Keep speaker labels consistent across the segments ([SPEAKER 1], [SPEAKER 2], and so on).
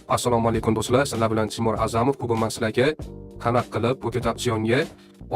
[SPEAKER 1] Assalomu alaykum do'stlar, sizlar bilan Timur Azamov. Bugun men sizlarga qanaqa qilib Pocket Option'ga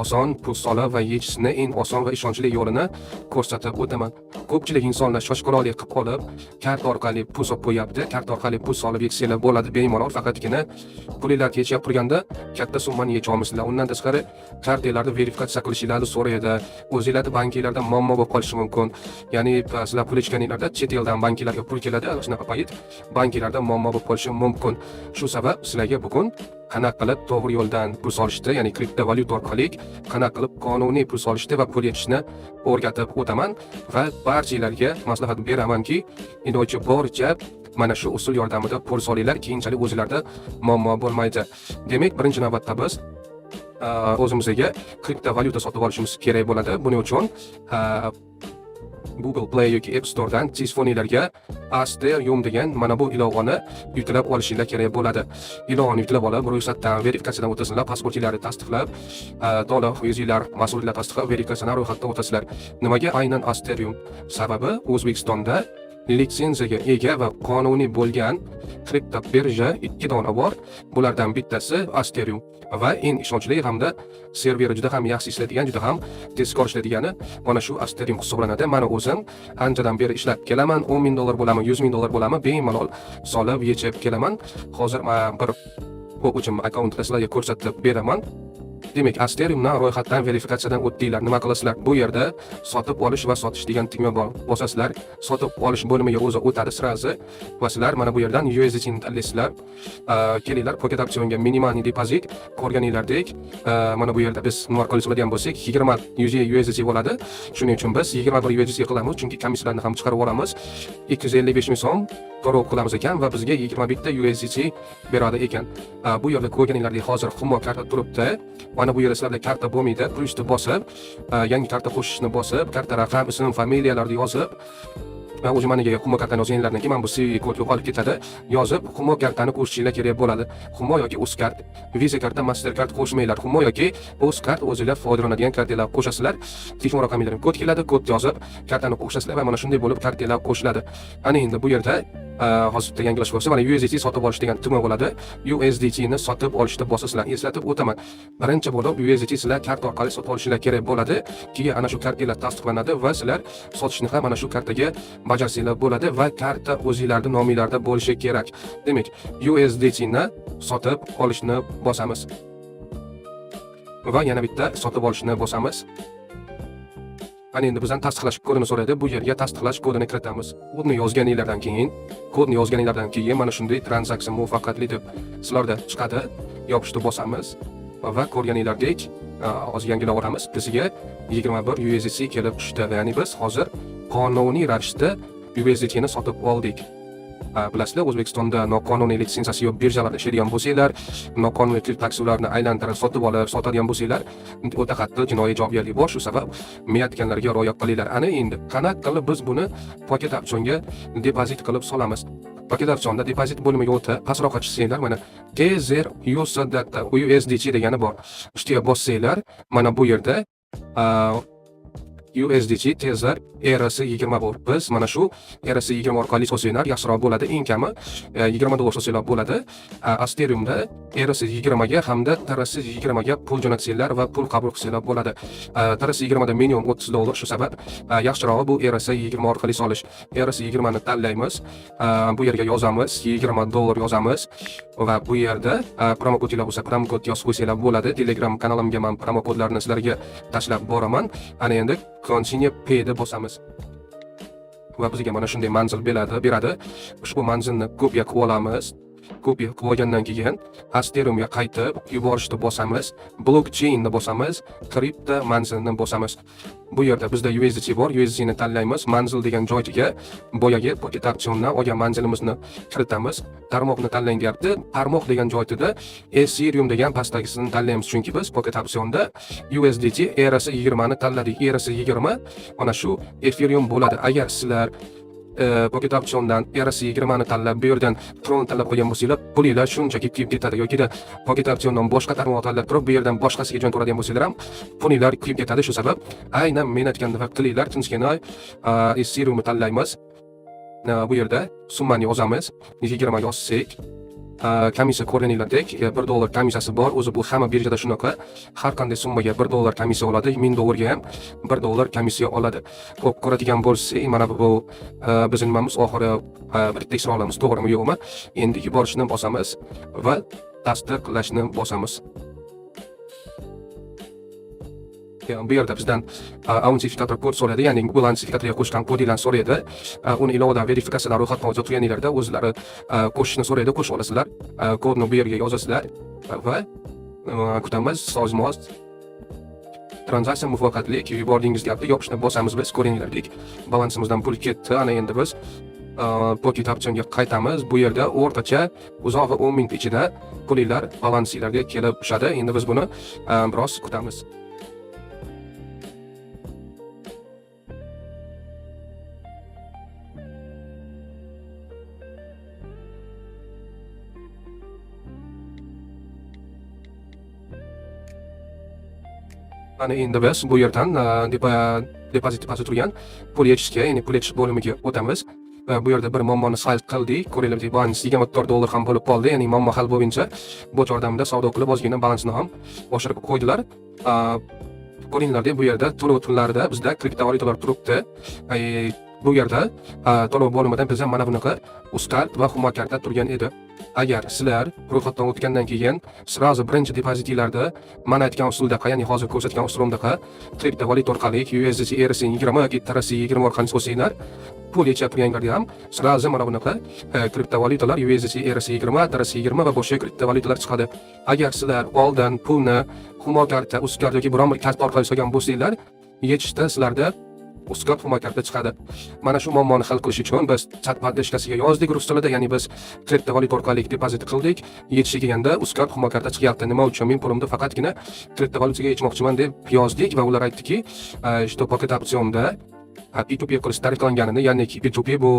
[SPEAKER 1] oson pul solib va yechishni eng oson va ishonchli yo'lini ko'rsatib o'taman. Ko'pchilik insonlar shoshqaloqlik qilib qolib, kart orqali pul solib qo'yapti. Kart orqali pul solib yechsanglar bo'ladi bemalol, faqatgina pulinglar yechib turganda katta summani yecha olmaysizlar. Undan tashqari kartalarni verifikatsiya qilishingizni so'raydi. O'zingizlarning bankinglarda muammo bo'lib qolishi mumkin. Ya'ni sizlar pul ichganinglarda chet eldan banklarga pul keladi, shunaqa payt banklarda muammo bo'lib qolishi mumkin. Shu sabab sizlarga bugun qanaqa qilib to'g'ri yo'ldan pul solishni, ya'ni kriptovalyuta orqali qanaqa qilib qonuniy pul solishni va pul yechishni o'rgatib o'taman va barchalarga maslahat beramanki, iloji boricha mana shu usul yordamida pul solinglar, keyinchalik o'zingizlarda muammo bo'lmaydi. Demak, birinchi navbatda biz o'zimizga kriptovalyuta sotib olishimiz kerak bo'ladi. Buning uchun Google Play yoki App Store'dan telefoningizlarga Asterium degan mana bu ilovani yuklab olishinglar kerak bo'ladi. Ilovani yuklab olib, ro'yxatdan verifikatsiyadan o'tasizlar, pasportinglarni tasdiqlab, to'liq yuzinglar mas'uliyatlar tasdiqlab, verifikatsiyadan ro'yxatdan o'tasizlar. Nimaga aynan Asterium? Sababi O'zbekistonda litsenziyaga ega va qonuniy bo'lgan kripto birja 2 dona bor. Bulardan bittasi Asterium va eng ishonchli hamda serveri juda ham yaxshi ishlaydigan, juda ham tezkor ishlaydigani mana shu Asterium hisoblanadi. Mana o'zim anchadan beri ishlab kelaman. $10,000 bo'lami, $100,000 bo'lami bemalol solib yechib kelaman. Hozir men bir o'quvchim akkauntida sizlarga ko'rsatib beraman. Demak, Asteriumdan ro'yxatdan verifikatsiyadan o'tdinglar. Nima qilasizlar? Bu yerda sotib olish va sotish degan tugma bor. Bosasizlar, sotib olish bo'limiga o'zi o'tadi sirazi va sizlar mana bu yerdan USDT ni tanlaysizlar. Kelinglar Pocket Option'ga minimal depozit ko'rganinglardek, mana bu yerda biz nima qilishadigan bo'lsak, 20 USDT bo'ladi. Shuning uchun biz 21 USDT qilamiz, chunki komissiyalarni ham chiqarib olamiz. 255 ming so'm to'lov qilamiz ekan va bizga 21 ta USDT beradi ekan. Bu yerda ko'rganinglardek hozir Humo karta turibdi. Mana bu yerda sizlarda karta bo'lmaydi. Pulni bosib, yangi karta qo'shishni bosib, karta raqam, ism, familiyalarni yozib, va o'zi maniga Humo kartani yozganlardan keyin mana bu CV kod yo'qolib ketadi. Yozib, Humo kartani qo'shishinglar kerak bo'ladi. Humo yoki Uzkart, Visa karta, Mastercard qo'shmanglar. Humo yoki Uzkart o'zingizlar foydalanadigan kartalar qo'shasizlar. Telefon raqaminglarni kod keladi, kod yozib, kartani qo'shasizlar va mana shunday bo'lib kartalar qo'shiladi. Ana endi bu yerda hozirda yangilash bo'lsa, mana USDT sotib olish degan tugma bo'ladi. USDT ni sotib olishni bosasizlar. Eslatib o'taman. Birinchi bo'lib USDT sizlar karta orqali sotib olishinglar kerak bo'ladi. Keyin ana shu kartalar tasdiqlanadi va sizlar sotishni ham mana shu kartaga bajarsanglar bo'ladi va karta o'zingizlarning nomingizlarda bo'lishi kerak. Demak, USDT ni sotib olishni bosamiz. Va yana bitta sotib olishni bosamiz. Ana endi bizdan tasdiqlash kodini so'raydi. Bu yerga tasdiqlash kodini kiritamiz. Kodni yozganinglardan keyin mana shunday tranzaksiya muvaffaqiyatli deb sizlarda chiqadi. Yopishni bosamiz va ko'rganinglardek hozir yangilab olamiz. Bizga 21 USDT kelib tushdi. Ya'ni biz hozir qonuniy ravishda USDT ni sotib oldik. Bilasizlar, O'zbekistonda noqonuniy litsenziyasi yo'q birjalarda ishlaydigan bo'lsanglar, noqonuniy kripto aksiyalarni aylantirib sotib olib sotadigan bo'lsanglar, o'ta qattiq jinoiy javobgarlik bor. Shu sabab men aytganlarga rioya qilinglar. Ana endi qanaqa qilib biz buni Pocket Option'ga depozit qilib solamiz? Pocket Option'da depozit bo'limiga o'tib, pastroqqa tushsanglar, mana Tether USDT degani bor. Ustiga bossanglar, mana bu yerda USDT Tether ERC20 bor. Biz mana shu ERC20 orqali solsanglar yaxshiroq bo'ladi. Eng kami $20 solsanglar bo'ladi. Asteriumda ERC20 ga hamda TRC20 ga pul jo'natsanglar va pul qabul qilsanglar bo'ladi. TRC20 da minimum $30. Shu sabab yaxshiroq bu ERC20 orqali solish. ERC20 ni tanlaymiz. Bu yerga yozamiz, $20 yozamiz va bu yerda promo kodlar bo'lsa, promo kod yozib qo'ysanglar bo'ladi. Telegram kanalimga men promo kodlarni sizlarga tashlab boraman. Ana endi Continue Pay deb bosamiz. Va bizga mana shunday manzil beradi. Ushbu manzilni kopiya qilib olamiz. Kopiya qilib olgandan keyin Asteriumga qaytib yuborishni bosamiz. Blockchain ni bosamiz. Kripto manzilni bosamiz. Bu yerda bizda USDT bor. USDT ni tanlaymiz. Manzil degan joyga boyagi Pocket Option'dan olgan manzilimizni kiritamiz. Tarmoqni tanlang deyapti. Tarmoq degan joyda Ethereum degan pastdagisini tanlaymiz, chunki biz Pocket Option'da USDT ERC20 ni tanladik. ERC20 mana shu Ethereum bo'ladi. Agar sizlar Pocket Option'dan ERC20 ni tanlab, bu yerdan Tron tanlab qo'ygan bo'lsanglar, pulinglar shunchaki kuyib ketadi. Yoki Pocket Option'dan boshqa tarmoq tanlab turib, bu yerdan boshqasiga jo'natadigan bo'lsanglar ham pulinglar kuyib ketadi. Shu sabab aynan men aytgandek qilinglar. Tinchgina Ethereum ni tanlaymiz. Bu yerda summani yozamiz. 20 yozsak, komissiya ko'rganinglardek $1 komissiyasi bor. O'zi bu hamma birjada shunaqa. Har qanday summaga $1 komissiya oladi, $1000 ga ham $1 komissiya oladi. Xo'p, ko'radigan bo'lsak, mana bu bizning nimamiz oxiri bir tekshira olamiz, to'g'rimi yo'qmi? Endi yuborishni bosamiz va tasdiqlashni bosamiz. Bu yerda bizdan autentifikator kod so'raydi, ya'ni Google autentifikatorga qo'shgan kodinglarni so'raydi. Uni ilovadan verifikatsiyalar ro'yxatdan o'tkazganinglarda o'zlari qo'shishni so'raydi, qo'shib olasizlar. Kodni bu yerga yozasizlar va kutamiz. Sozmoz tranzaksiya muvaffaqiyatli yubordingiz deyapti. Yopishni bosamiz. Biz ko'ringlardek balansimizdan pul ketdi. Ana endi biz Pocket optionga qaytamiz. Bu yerda o'rtacha uzoq va 10 minut ichida pulinglar balansinglarga kelib tushadi. Endi biz buni biroz kutamiz. Mana endi biz bu yerdan depozit turgan pul yechishga, ya'ni pul yechish bo'limiga o'tamiz. Bu yerda bir muammoni hal qildik. Ko'ringlardek, balans $24 ham bo'lib qoldi. Ya'ni muammo hal bo'lguncha bot yordamida savdo qilib ozgina balansni ham oshirib qo'ydilar. Ko'ringlardek, bu yerda to'lov tunlarida bizda kriptovalyutalar turibdi. Bu yerda to'lov bo'limidan bizda mana bunaqa Uzcard va Humo karta turgan edi. Agar sizlar ro'yxatdan o'tgandan keyin sirazi birinchi depozitinglarda mana aytgan usulda, ya'ni hozir ko'rsatgan usulda kriptovalyuta orqali USDT ERC20 yoki TRC20 orqali qo'shsanglar, pul yechayotganlarda ham sirazi mana bunaqa kriptovalyutalar USDT ERC20, TRC20 va boshqa kriptovalyutalar chiqadi. Agar sizlar oldin pulni Humo karta, Uzcard yoki biron bir kart orqali solgan bo'lsanglar, yechishda sizlarda Uzcard Humo karta chiqadi. Mana shu muammoni hal qilish uchun biz chatbot dashkasiga yozdik rus tilida, ya'ni biz kriptovalyuta orqali depozit qildik. Yetishiga kelganda Uzcard Humo karta chiqyapti. Nima uchun? Men pulimni faqatgina kriptovalyutaga yechmoqchiman deb yozdik va ular aytdiki, что Pocket optionda P2P qilish taqiqlanganini, ya'ni P2P bu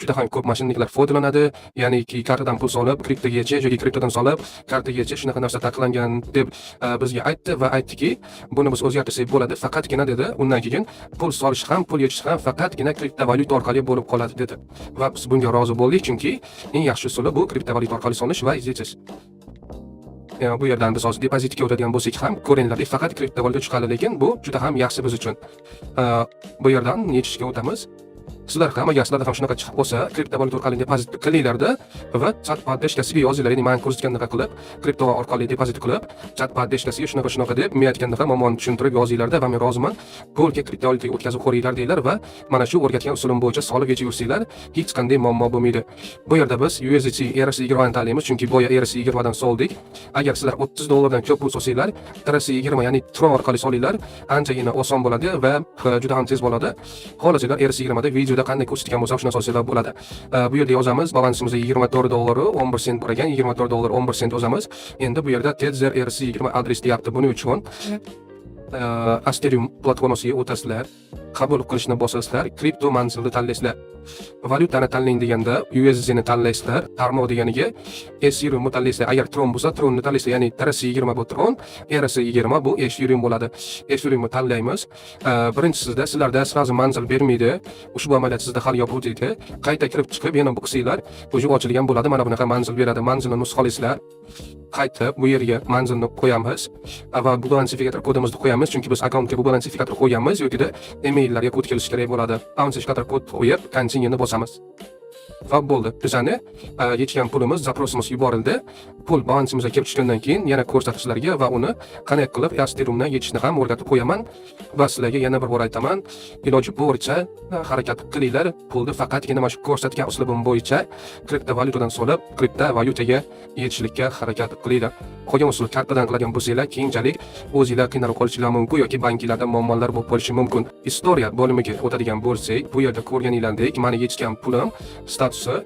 [SPEAKER 1] juda ham ko'p mashinliklar foydalanadi, ya'ni kartadan pul solib, kriptoga yechish yoki kriptodan solib, kartaga yechish shunaqa narsa taqiqlangan deb bizga aytdi va aytdiki, buni biz o'zgartirsak bo'ladi, faqatgina dedi, undan keyin pul solish ham, pul yechish ham faqatgina kriptovalyuta orqali bo'lib qoladi dedi. Va biz bunga rozi bo'ldik, chunki eng yaxshi usuli bu kriptovalyuta orqali solish va yechish. Bu yerdan biz hozir depozitga o'tadigan bo'lsak ham, ko'ringlardek, faqat kriptovalyuta chiqadi, lekin bu juda ham yaxshi biz uchun. Bu yerdan yechishga o'tamiz. Sizlar ham agar sizlarda ham shunaqa chiqib qolsa, kriptovalyuta orqali depozit qilinglarda va chatbot dashkasiga yozinglar, ya'ni men ko'rsatgandaqa qilib, kripto orqali depozit qilib, chatbot dashkasiga shunaqa deb men aytgandaqa muammoni tushuntirib yozinglarda va men roziman, pulga kriptovalyutaga o'tkazib qo'yinglar deylar va mana shu o'rgatgan usulim bo'yicha solib yechib yursanglar, hech qanday muammo bo'lmaydi. Bu yerda biz USDT ERC20 ni tanlaymiz, chunki boya ERC20 dan soldik. Agar sizlar $30 dan ko'p pul solsanglar, TRC20 ya'ni Tron orqali solinglar, anchagina oson bo'ladi va juda ham tez bo'ladi. Xohlasanglar ERC20 da videoda qanday ko'rsatgan bo'lsa, shuni solsanglar bo'ladi. Bu yerda yozamiz, balansimizda $24.11 bor ekan, $24.11 yozamiz. Endi bu yerda Tether ERC20 adres deyapti. Buning uchun Asterium platformasiga o'tasizlar, qabul qilishni bosasizlar, kripto manzilni tanlaysizlar. Valyutani tanlang deganda USDT ni tanlaysizlar, tarmoq deganiga Ethereum ni tanlaysizlar. Agar Tron bo'lsa, Tron ni tanlaysizlar, ya'ni TRC20 bu Tron, ERC20 bu Ethereum bo'ladi. Ethereum ni tanlaymiz. Birinchisida sizlarda sirazi manzil bermaydi. Ushbu amaliyot sizda hali yopiq deydi. Qayta kirib chiqib yana bu qilsanglar, o'zi ochilgan bo'ladi. Mana bunaqa manzil beradi. Manzilni nusxalaysizlar. Qaytib bu yerga manzilni qo'yamiz va bu identifikator kodimizni qo'yamiz, chunki biz akkauntga bu identifikator qo'yganmiz, yo'gida emaillarga kod kelishi kerak bo'ladi. Identifikator kod qo'yib, continue ni bosamiz. Va bo'ldi. Bizani yetgan pulimiz, zaprosimiz yuborildi. Pul balansimizga kelib tushgandan keyin yana ko'rsatishlarga va uni qanday qilib Ethereumdan yechishni ham o'rgatib qo'yaman va sizlarga yana bir bor aytaman, iloji boricha harakat qilinglar. Pulni faqatgina mana shu ko'rsatgan uslubim bo'yicha kriptovalyutadan solib, kriptovalyutaga yechishlikka harakat qilinglar. Qolgan usul kartadan qiladigan bo'lsanglar, keyinchalik o'zingizlar qiynalib qolishingiz mumkin yoki banklarda muammolar bo'lib qolishi mumkin. Historiya bo'limiga o'tadigan bo'lsak, bu yerda ko'rganinglardek, meni yechgan pulim statusi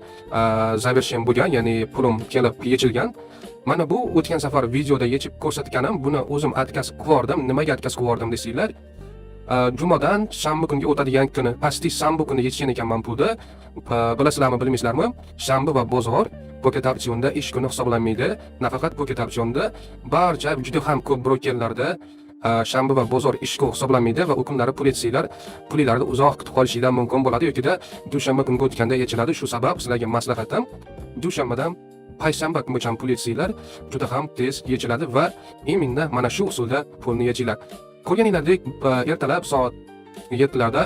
[SPEAKER 1] zavershgan bo'lgan, ya'ni pulim kelib yechilgan. Mana bu o'tgan safar videoda yechib ko'rsatganim, buni o'zim atkazib qo'yardim. Nimaga atkazib qo'yardim desanglar, jumadan shanba kunga o'tadigan kuni, pastki shanba kuni yechgan ekanman pulni. Bilasizlarmi, bilmaysizlarmi? Shanba va bozor Pocket optionda ish kuni hisoblanmaydi. Nafaqat Pocket optionda, barcha juda ham ko'p brokerlarda shanba va bozor ish kuni hisoblanmaydi va u kunlari pul yechsanglar, pulinglarni uzoq kutib qolishinglar mumkin bo'ladi yoki dushanba kunga o'tganda yechiladi. Shu sabab sizlarga maslahatim, dushanbadan payshanba kungacha pul yechsanglar, juda ham tez yechiladi va именно mana shu usulda pulni yechinglar. Ko'rganinglardek, ertalab soat 7larda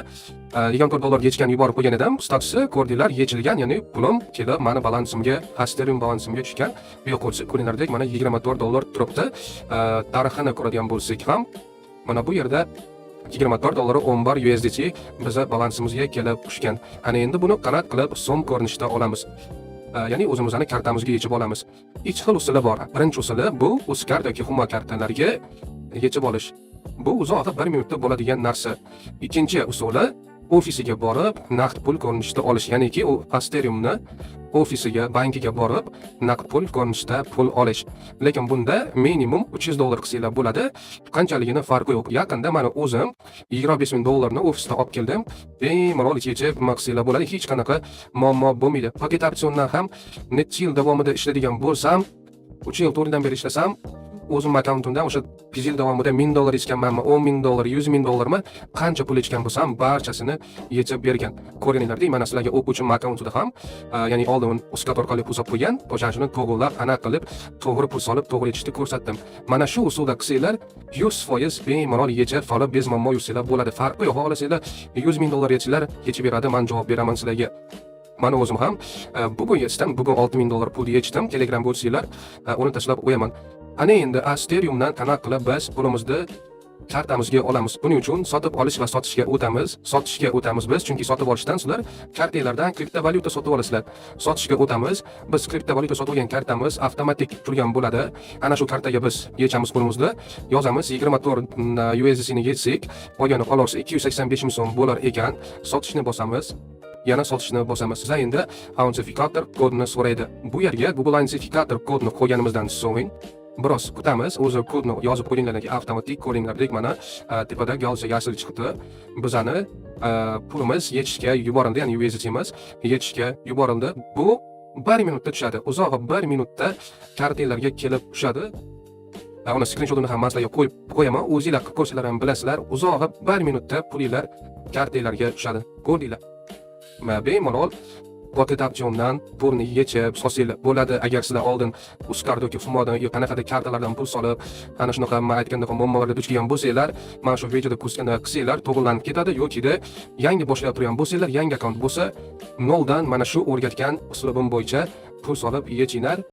[SPEAKER 1] $24 yechgan yuborib qo'ygan edim. Statisi ko'rdinglar, yechilgan, ya'ni pulim kelib mani balansimga, Asterium balansimga tushgan. Bu yoqqa o'tsa, ko'ringlardek, mana $24 turibdi. Tarixini ko'radigan bo'lsak ham, mana bu yerda $24 10 bar USDT biza balansimizga kelib tushgan. Ana endi buni qanday qilib so'm ko'rinishda olamiz? Ya'ni o'zimizning kartamizga yechib olamiz. Ikki xil usuli bor. Birinchi usuli bu Uzcard yoki Humo kartalarga yechib olish. Bu uzoq 1 minutda bo'ladigan narsa. Ikkinchi usuli ofisiga borib naqd pul ko'rinishda olish, ya'niki u Asteriumni ofisiga, bankiga borib naqd pul ko'rinishda pul olish. Lekin bunda minimum $300 qilsanglar bo'ladi. Qanchaligini farqi yo'q. Yaqinda men o'zim $25,000 ni ofisda olib keldim. Bemalol yechib qilsanglar bo'ladi. Hech qanaqa muammo bo'lmaydi. Paket opsiondan ham necha yil davomida ishlaydigan bo'lsam, 3 yil to'g'ridan beri ishlasam, o'zim akkauntimdan o'sha yil davomida $1000 ichganmanmi, $10,000, $100,000mi, qancha pul ichgan bo'lsam, barchasini yechib bergan. Ko'ringlardek, mana sizlarga o'quvchim akkauntida ham, ya'ni oldin Uzcard orqali pul solib qo'ygan, o'shani to'g'rilab, ana qilib, to'g'ri pul solib, to'g'ri yechishni ko'rsatdim. Mana shu usulda qilsanglar, 100% bemalol yechib, solib, bez muammo yursanglar bo'ladi. Farqi yo'q, xohlasanglar $100,000 yechinglar, yechib beradi, men javob beraman sizlarga. Mana o'zim ham bugun yechdim, bugun $6,000 pul yechdim. Telegram bo'lsanglar, uni tashlab qo'yaman. Ana endi Asteriumdan qanaqa qilib biz pulimizni kartamizga olamiz. Buning uchun sotib olish va sotishga o'tamiz biz, chunki sotib olishdan sizlar kartalardan kriptovalyuta sotib olasizlar. Sotishga o'tamiz. Biz kriptovalyuta sotib olgan kartamiz avtomatik turgan bo'ladi. Ana shu kartaga biz yechamiz pulimizni, yozamiz 24 USDT ni yechsak, qolgani qolsa 285 ming so'm bo'lar ekan. Sotishni bosamiz. Yana sotishni bosamiz. Siz endi autentifikator kodini so'raydi. Bu yerga Google autentifikator kodini qo'yganimizdan so'ng biroz kutamiz. O'zi kodni yozib qo'yinglarki, avtomatik ko'ringlardek mana tepada galsa yashil chiqdi. Bizani pulimiz yechishga yuborildi, ya'ni USDTimiz yechishga yuborildi. Bu 1 minutda tushadi. Uzoq 1 minutda kartalarga kelib tushadi. Uni screenshotini ham sizlarga qo'yib qo'yaman. O'zingizlar qilib ko'rsanglar ham bilasizlar. Uzoq 1 minutda pulinglar kartalarga tushadi. Ko'rdinglar? Bemalol paket opsiondan pulni yechib solsanglar bo'ladi. Agar sizlar oldin Uzcard yoki Humodan yoki qanaqadir kartalardan pul solib, ana shunaqa men aytgandek muammolarga duch kelgan bo'lsanglar, mana shu videoda ko'rsatgan qilsanglar to'g'rilanib ketadi. Yoki-da yangi boshlab turgan bo'lsanglar, yangi akkaunt bo'lsa, noldan mana shu o'rgatgan uslubim bo'yicha pul solib yechinglar.